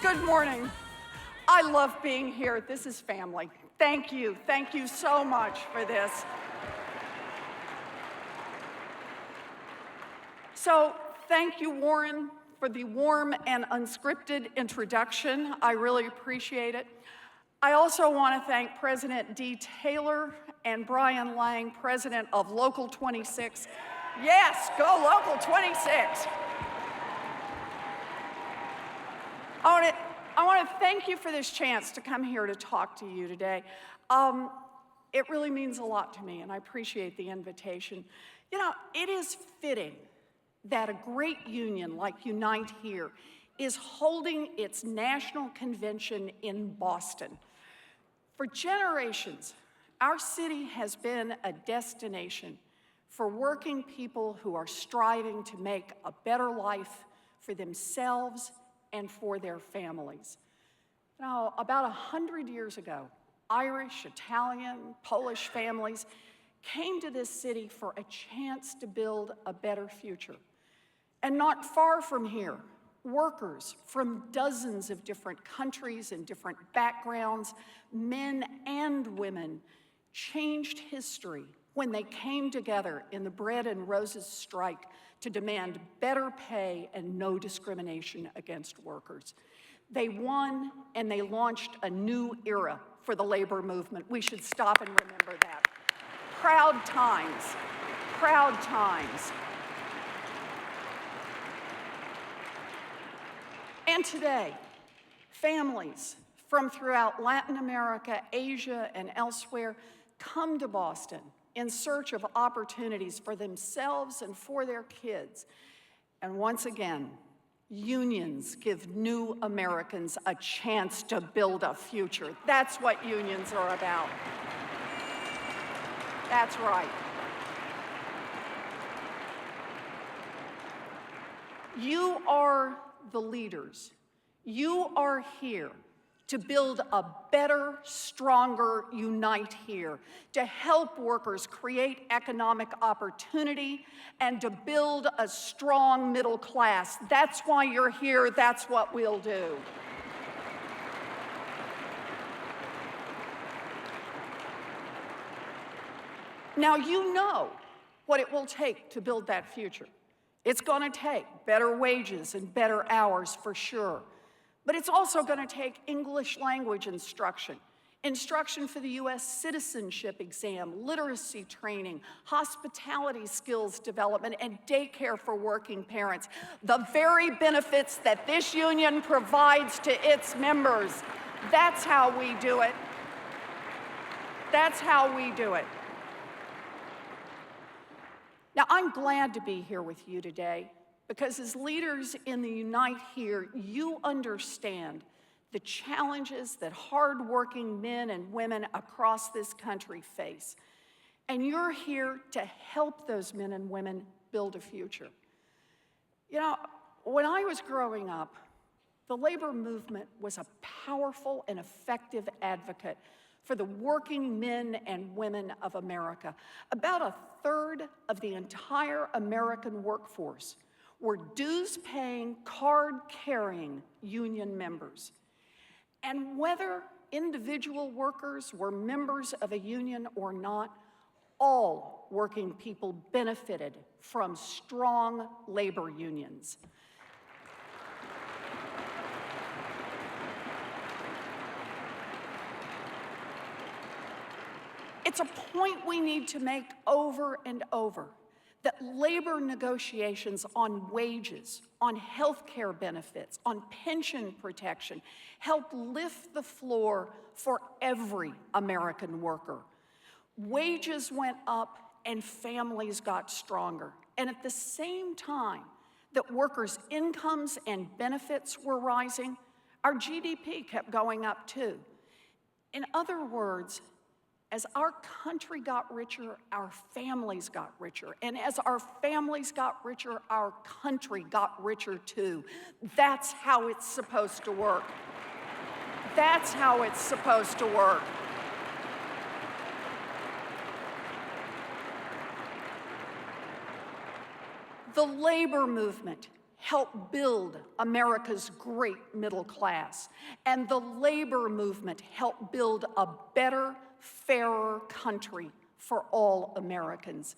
Good morning. I love being here. This is family. Thank you. Thank you so much for this. So, thank you, Warren, for the warm and unscripted introduction. I really appreciate it. I also want to thank President Dee Taylor and Brian Lang, President of Local 26. Yes, go Local 26. I want to thank you for this chance to come here to talk to you today. It really means a lot to me, and I appreciate the invitation. You know, it is fitting that a great union like Unite Here is holding its national convention in Boston. For generations, our city has been a destination for working people who are striving to make a better life for themselves and for their families. Now, about 100 years ago, Irish, Italian, Polish families came to this city for a chance to build a better future. And not far from here, workers from dozens of different countries and different backgrounds, men and women, changed history when they came together in the Bread and Roses strike to demand better pay and no discrimination against workers. They won, and they launched a new era for the labor movement. We should stop and remember that. Proud times, proud times. And today, families from throughout Latin America, Asia, and elsewhere come to Boston in search of opportunities for themselves and for their kids. And once again, unions give new Americans a chance to build a future. That's what unions are about. That's right. You are the leaders. You are here to build a better, stronger Unite Here, to help workers create economic opportunity and to build a strong middle class. That's why you're here. That's what we'll do. Now, you know what it will take to build that future. It's going to take better wages and better hours for sure. But it's also going to take English language instruction, instruction for the U.S. citizenship exam, literacy training, hospitality skills development, and daycare for working parents. The very benefits that this union provides to its members. That's how we do it. That's how we do it. Now, I'm glad to be here with you today, because as leaders in the Unite Here, you understand the challenges that hardworking men and women across this country face. And you're here to help those men and women build a future. You know, when I was growing up, the labor movement was a powerful and effective advocate for the working men and women of America. About a third of the entire American workforce were dues-paying, card-carrying union members. And whether individual workers were members of a union or not, all working people benefited from strong labor unions. It's a point we need to make over and over, that labor negotiations on wages, on health care benefits, on pension protection help lift the floor for every American worker. Wages went up and families got stronger. And at the same time that workers' incomes and benefits were rising, our GDP kept going up too. In other words, as our country got richer, our families got richer. And as our families got richer, our country got richer too. That's how it's supposed to work. That's how it's supposed to work. The labor movement helped build America's great middle class, and the labor movement helped build a better, fairer country for all Americans.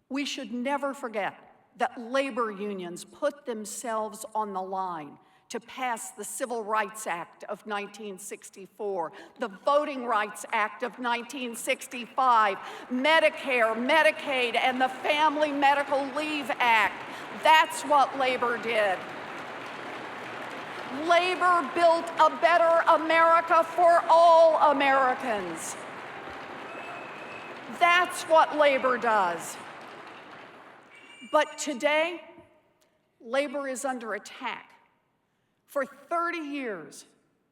We should never forget that labor unions put themselves on the line to pass the Civil Rights Act of 1964, the Voting Rights Act of 1965, Medicare, Medicaid, and the Family Medical Leave Act. That's what labor did. Labor built a better America for all Americans. That's what labor does. But today, labor is under attack. For 30 years,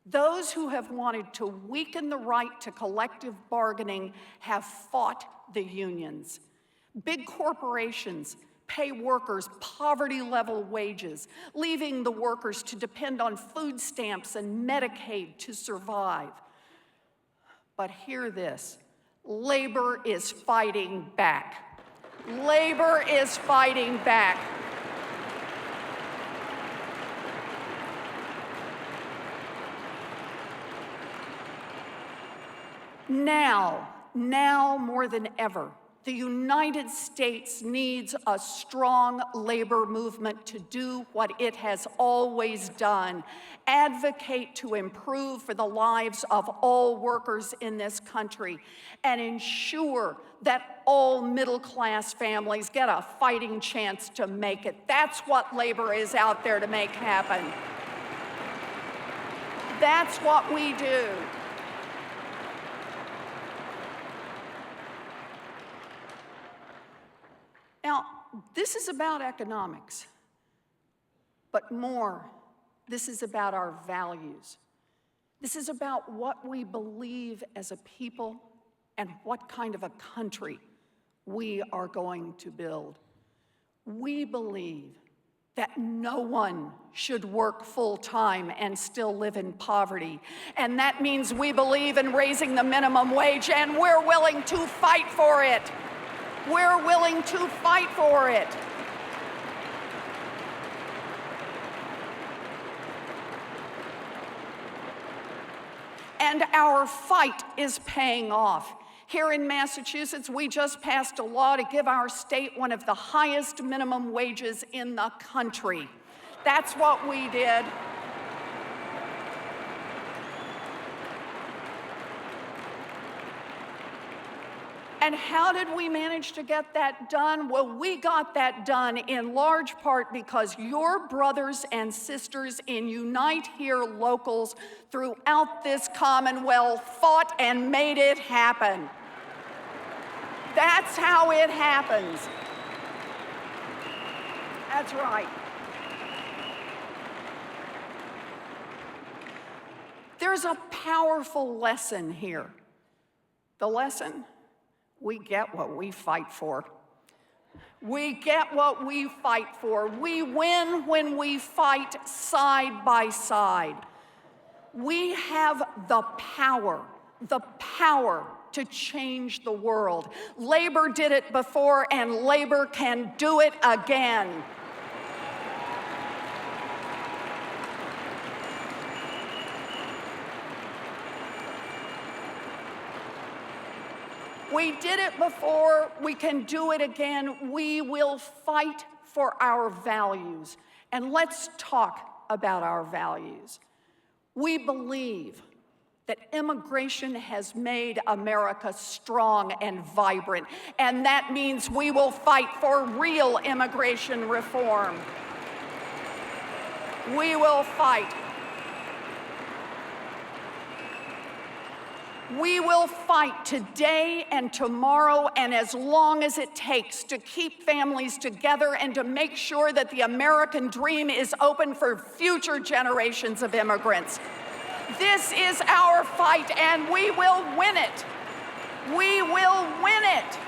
those who have wanted to weaken the right to collective bargaining have fought the unions. Big corporations pay workers poverty-level wages, leaving the workers to depend on food stamps and Medicaid to survive. But hear this, labor is fighting back. Labor is fighting back. Now more than ever, the United States needs a strong labor movement to do what it has always done, advocate to improve for the lives of all workers in this country, and ensure that all middle-class families get a fighting chance to make it. That's what labor is out there to make happen. That's what we do. Now, this is about economics, but more, this is about our values. This is about what we believe as a people and what kind of a country we are going to build. We believe that no one should work full-time and still live in poverty. And that means we believe in raising the minimum wage, and we're willing to fight for it. We're willing to fight for it. And our fight is paying off. Here in Massachusetts, we just passed a law to give our state one of the highest minimum wages in the country. That's what we did. And how did we manage to get that done? Well, we got that done in large part because your brothers and sisters in Unite Here locals throughout this Commonwealth fought and made it happen. That's how it happens. That's right. There's a powerful lesson here. The lesson: we get what we fight for. We get what we fight for. We win when we fight side by side. We have the power to change the world. Labor did it before, and labor can do it again. We did it before, we can do it again. We will fight for our values. And let's talk about our values. We believe that immigration has made America strong and vibrant, and that means we will fight for real immigration reform. We will fight. We will fight today and tomorrow and as long as it takes to keep families together and to make sure that the American dream is open for future generations of immigrants. This is our fight, and we will win it. We will win it.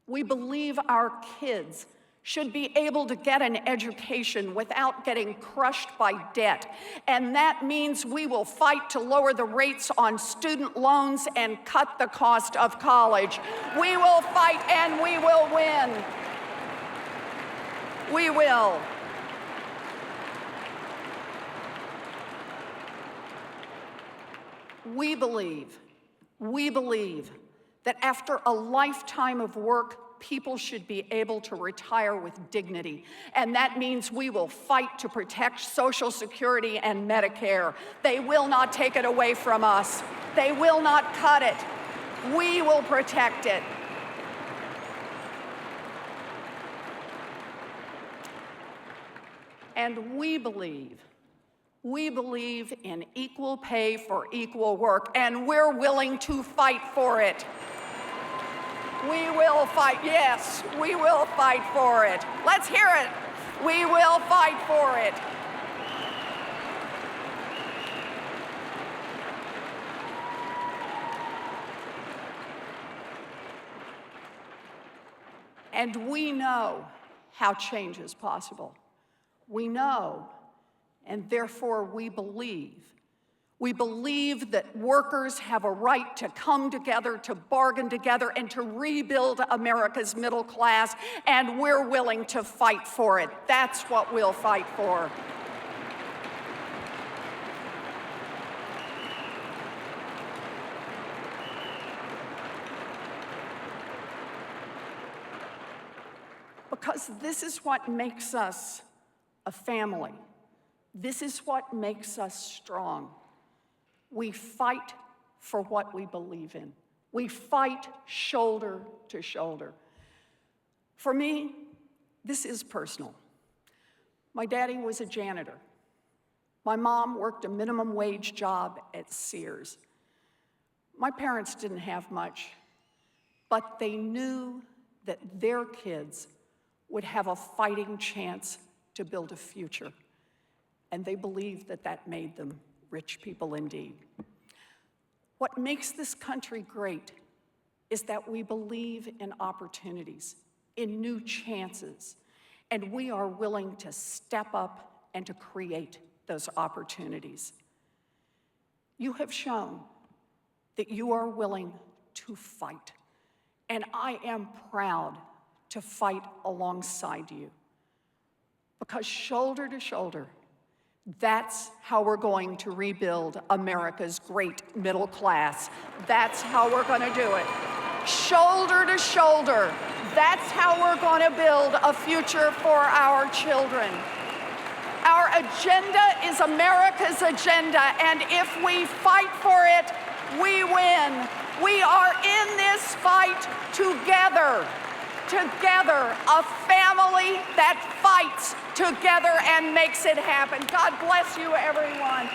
We believe our kids should be able to get an education without getting crushed by debt. And that means we will fight to lower the rates on student loans and cut the cost of college. We will fight and we will win. We will. We believe that after a lifetime of work, people should be able to retire with dignity. And that means we will fight to protect Social Security and Medicare. They will not take it away from us. They will not cut it. We will protect it. And we believe in equal pay for equal work, and we're willing to fight for it. We will fight, yes, we will fight for it. Let's hear it. We will fight for it. And we know how change is possible. We know, and therefore we believe. We believe that workers have a right to come together, to bargain together, and to rebuild America's middle class, and we're willing to fight for it. That's what we'll fight for. Because this is what makes us a family. This is what makes us strong. We fight for what we believe in. We fight shoulder to shoulder. For me, this is personal. My daddy was a janitor. My mom worked a minimum wage job at Sears. My parents didn't have much, but they knew that their kids would have a fighting chance to build a future. And they believed that that made them rich people indeed. What makes this country great is that we believe in opportunities, in new chances, and we are willing to step up and to create those opportunities. You have shown that you are willing to fight, and I am proud to fight alongside you, because shoulder to shoulder, that's how we're going to rebuild America's great middle class. That's how we're going to do it. Shoulder to shoulder, that's how we're going to build a future for our children. Our agenda is America's agenda, and if we fight for it, we win. We are in this fight together. Together, a family that fights together and makes it happen. God bless you, everyone.